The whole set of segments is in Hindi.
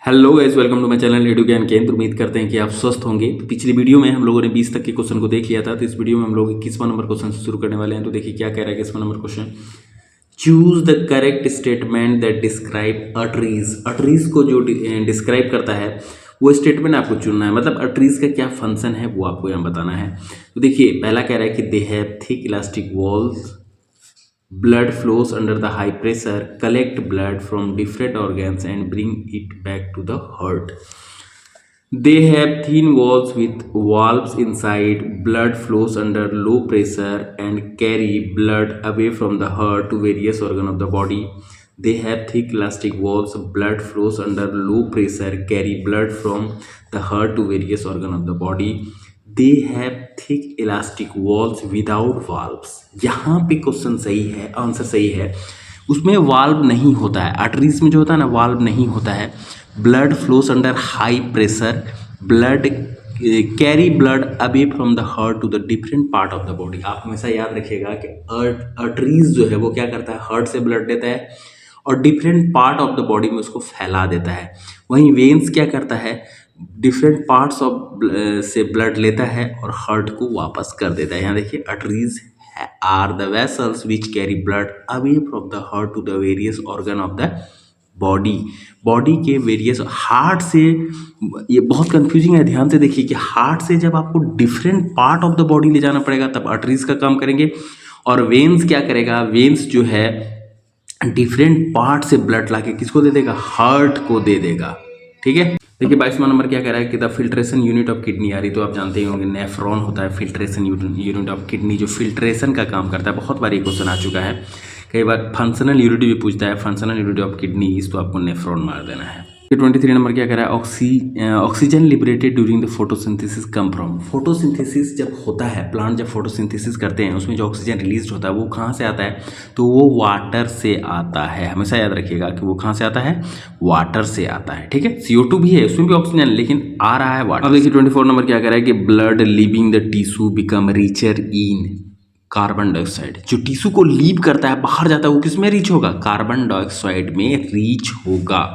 Hello guys, welcome to my channel edu Gyan Kendra. उम्मीद करते हैं कि आप स्वस्थ होंगे। तो पिछली वीडियो में हम लोगों ने 20 तक के क्वेश्चन को देख लिया था। तो इस वीडियो में हम लोग 21वां नंबर क्वेश्चन से शुरू करने वाले हैं। तो देखिए क्या कह रहा है 21वां number question. Choose the correct statement that describe autotrophs. Autotrophs को जो डिस्क्राइब करता है वो स्टेटमेंट आपको चुनना है। मतलब अ ट्रीज का क्या फंक्शन है वो आपको यहाँ बताना है। तो देखिए पहला कह रहा है कि they have thick elastic walls, blood flows under the high pressure, collect blood from different organs and bring it back to the heart. They have thin walls with valves inside. Blood flows under low pressure and carry blood away from the heart to various organs of the body. They have thick elastic walls. Blood flows under low pressure, carry blood from the heart to various organs of the body. They have thick elastic walls without valves. यहाँ पे क्वेश्चन सही है, आंसर सही है। उसमें वाल्व नहीं होता है। आर्टरीज में जो होता है ना वाल्व नहीं होता है। Blood flows under high pressure, blood carry blood away from the heart to the different part of the body. आप हमेशा याद रखिएगा कि आर्टरीज जो है वो क्या करता है, हार्ट से ब्लड लेता है और different part of the body में उसको फैला देता है। वहीं वेन्स क्या करता है, डिफरेंट पार्ट्स ऑफ से ब्लड लेता है और हार्ट को वापस कर देता है। यहाँ देखिए arteries are the vessels which carry blood away from the heart to the various organ of the body. Body के वेरियस हार्ट से, ये बहुत कंफ्यूजिंग है, ध्यान से देखिए कि हार्ट से जब आपको different part of the body ले जाना पड़ेगा तब आर्टरीज का काम करेंगे। और वेन्स क्या करेगा, वेन्स जो है डिफरेंट पार्ट से ब्लड लाके किसको दे देगा, हार्ट को दे देगा। ठीक है। देखिए 22वां नंबर क्या कह रहा है कि the filtration unit of kidney. यार ये तो आप जानते ही होंगे, नेफ्रॉन होता है फिल्ट्रेशन यूनिट ऑफ किडनी, जो फिल्ट्रेशन का काम करता है। बहुत बार ये क्वेश्चन आ चुका है, कई बार फंक्शनल यूनिट भी पूछता है। फंक्शनल यूनिट ऑफ किडनी, इस तो आपको नेफ्रॉन मार देना है। 23 नंबर क्या कह रहा है, oxygen liberated during the photosynthesis come from. Photosynthesis जब होता है, प्लांट जब फोटोसिंथेसिस करते हैं उसमें जो ऑक्सीजन रिलीज होता है वो कहाँ से आता है, तो वो वाटर से आता है। हमेशा याद रखिएगा कि वो कहाँ से आता है, वाटर से आता है। ठीक है। CO2 भी है, उसमें भी ऑक्सीजन, लेकिन आ रहा है वाटर। अब देखिए 24 नंबर क्या कह रहा है कि blood leaving the tissue become richer in carbon dioxide. जो टिश्यू को लीव करता है, बाहर जाता है, वो किस में रीच होगा, कार्बन डाइऑक्साइड में रीच होगा।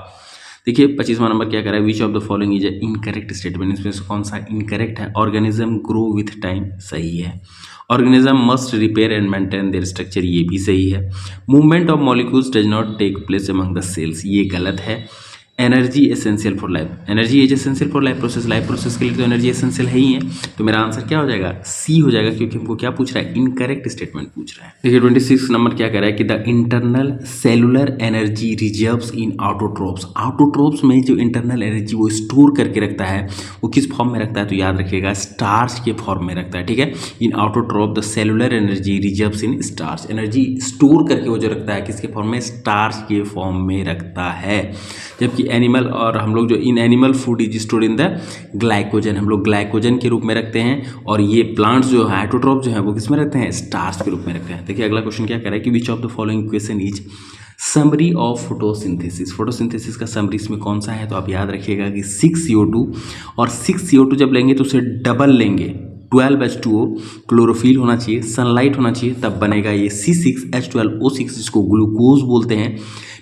देखिए 25वां नंबर क्या कह रहा है, which of the following is incorrect statement. इसमें से कौन सा इनकरेक्ट है। ऑर्गेनिज्म ग्रो विथ टाइम, सही है। Organism must repair and maintain their structure, ये भी सही है। Movement of molecules does not take place among the cells, ये गलत है। Energy essential for life, energy is essential for life process. Life process के लिए तो एनर्जी एसेंशियल है ही है। तो मेरा आंसर क्या हो जाएगा, सी हो जाएगा, क्योंकि हमको क्या पूछ रहा है, इनकरेक्ट स्टेटमेंट पूछ रहा है। देखिए 26 नंबर क्या कह रहा है कि the internal cellular energy reserves in autotrophs. Autotrophs में जो इंटरनल एनर्जी वो स्टोर करके रखता है, वो किस फॉर्म में रखता है, तो याद रखिएगा स्टार्च के फॉर्म में रखता है। ठीक है। In autotroph the cellular energy reserves in starch. Energy store करके वो जो रखता है किसके फॉर्म में, स्टार्च के फॉर्म में रखता है। जबकि एनिमल और हम लोग जो in animal food is stored in the glycogen, हम लोग ग्लाइकोजन के रूप में रखते हैं। और ये प्लांट्स जो है, ऑटोट्रोप जो है, वो किस में रखते हैं, स्टार्च के रूप में रखते हैं। देखिए अगला क्वेश्चन क्या कह रहा है कि which of the following question is summary of photosynthesis. Photosynthesis का समरी इसमें कौन सा है, तो आप याद रखिएगा कि 6CO2, और 6CO2 जब लेंगे तो उसे डबल लेंगे, 12H2O। क्लोरोफिल होना चाहिए, सनलाइट होना चाहिए, तब बनेगा ये C6H12O6, जिसको ग्लूकोज बोलते हैं।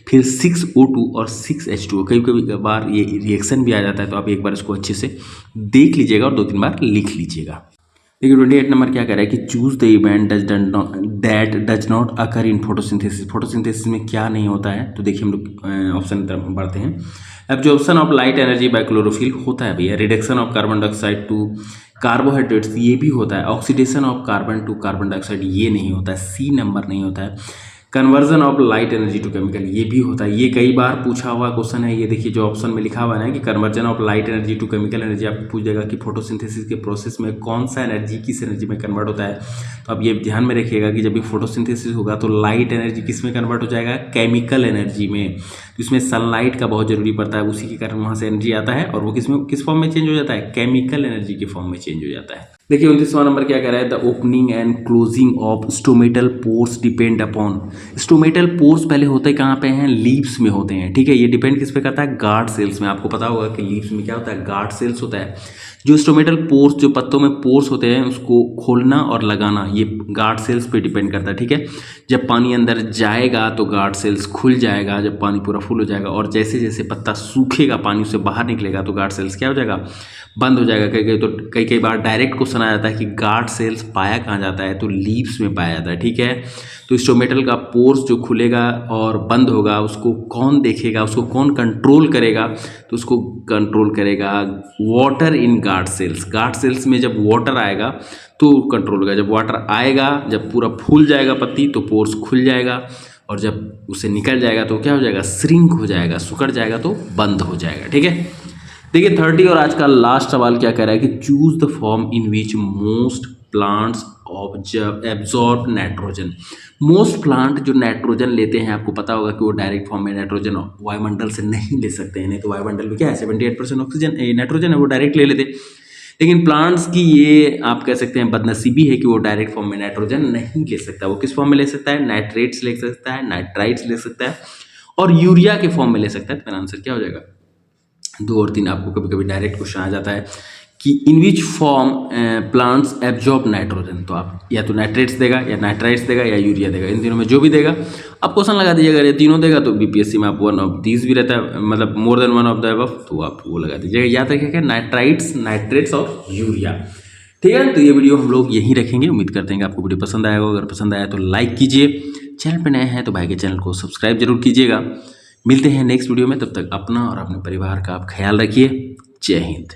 फिर 6O2 और 6H2O। कभी कभी बार ये रिएक्शन भी आ जाता है, तो आप एक बार इसको अच्छे से देख लीजिएगा और 2-3 बार लिख लीजिएगा। देखिए 28 नंबर क्या कह रहा है कि choose the event that does not occur in photosynthesis. Photosynthesis में क्या नहीं होता है, तो देखिए हम लोग ऑप्शन की तरफ बढ़ते हैं। Absorption of light energy by chlorophyll होता है भैया। Reduction of carbon dioxide to carbohydrates, ये भी होता है। Oxidation of carbon to carbon dioxide, ये नहीं होता है, सी नंबर नहीं होता है। Conversion of light energy to chemical, ये भी होता है। ये कई बार पूछा हुआ क्वेश्चन है। ये देखिए जो ऑप्शन में लिखा हुआ है ना कि conversion of light energy to chemical energy, आपको पूछ देगा कि फोटोसिंथेसिस के प्रोसेस में कौन सा एनर्जी किस एनर्जी में कन्वर्ट होता है। तो आप ये ध्यान में रखिएगा कि जब भी फोटोसिंथेसिस होगा तो लाइट एनर्जी किस में कन्वर्ट हो जाएगा, केमिकल एनर्जी में। तो इसमें सनलाइट का बहुत जरूरी पड़ता है, उसी के कारण वहाँ से एनर्जी आता है और वो किस फॉर्म में चेंज हो जाता है, केमिकल एनर्जी के फॉर्म में चेंज हो जाता है। देखिए 29वां नंबर क्या कह रहा है, the opening and closing of stomatal pores depend upon. Stomatal pores पहले होते कहाँ पे हैं, लीव्स में होते हैं, ठीक है। ये डिपेंड किस पे करता है, गार्ड सेल्स में। आपको पता होगा कि लीव्स में क्या होता है, गार्ड सेल्स होता है। जो स्टोमेटल पोर्स, जो पत्तों में पोर्स होते हैं, उसको खोलना और लगाना ये गार्ड सेल्स पे डिपेंड करता है, ठीक है। जब पानी अंदर जाएगा तो गार्ड सेल्स खुल जाएगा, जब पानी पूरा फुल हो जाएगा, और जैसे जैसे पत्ता सूखेगा, पानी उससे बाहर निकलेगा, तो गार्ड सेल्स क्या हो जाएगा, बंद हो जाएगा। कई बार डायरेक्ट क्वेश्चन आ जाता है कि गार्ड सेल्स पाया कहाँ जाता है, तो लीव्स में पाया जाता है, ठीक है। तो स्टोमेटल का पोर्स जो खुलेगा और बंद होगा, उसको कौन देखेगा, उसको कौन कंट्रोल करेगा, तो उसको कंट्रोल करेगा water in guard cells. Guard cells में जब वाटर आएगा तो कंट्रोल होगा। जब वाटर आएगा, जब पूरा फूल जाएगा पत्ती, तो पोर्स खुल जाएगा, और जब उसे निकल जाएगा तो क्या हो जाएगा, श्रिंक हो जाएगा, सिकुड़ जाएगा, तो बंद हो जाएगा, ठीक है। देखिए 30 और आज का लास्ट सवाल क्या कह रहा है कि choose the form in which most plants absorb nitrogen. Most plant जो नाइट्रोजन लेते हैं, आपको पता होगा कि वो डायरेक्ट फॉर्म में नाइट्रोजन वायुमंडल से नहीं ले सकते हैं, नहीं तो वायुमंडल में क्या है 78% ऑक्सीजन नाइट्रोजन है, वो डायरेक्ट ले लेते। लेकिन प्लांट्स की ये आप कह सकते हैं बदनसीबी है कि वो डायरेक्ट फॉर्म में नाइट्रोजन नहीं ले सकता। वो किस फॉर्म में ले सकता है, नाइट्रेट्स ले सकता है, नाइट्राइट्स ले सकता है, और यूरिया के फॉर्म में ले सकता है। तो मेरा आंसर क्या हो जाएगा, 2 और 3। आपको कभी कभी डायरेक्ट क्वेश्चन आ जाता है कि in which form plants absorb nitrogen, तो आप या तो नाइट्रेट्स देगा, या नाइट्राइट्स देगा, या यूरिया देगा। इन तीनों में जो भी देगा आप क्वेश्चन लगा दीजिएगा। अगर ये तीनों देगा तो बीपीएससी में आप 1 ऑफ दीज भी रहता है, मतलब more than 1 of the above, तो आप वो लगा दीजिएगा। याद रखिएगा नाइट्राइट्स, नाइट्रेट्स और यूरिया, ठीक है। तो ये वीडियो हम लोग यहीं रखेंगे। उम्मीद करते हैं कि आपको वीडियो पसंद आएगा। अगर पसंद आया तो लाइक कीजिए, चैनल पर नए हैं तो भाई के चैनल को सब्सक्राइब जरूर कीजिएगा। मिलते हैं नेक्स्ट वीडियो में, तब तक अपना और अपने परिवार का आप ख्याल रखिए। जय हिंद।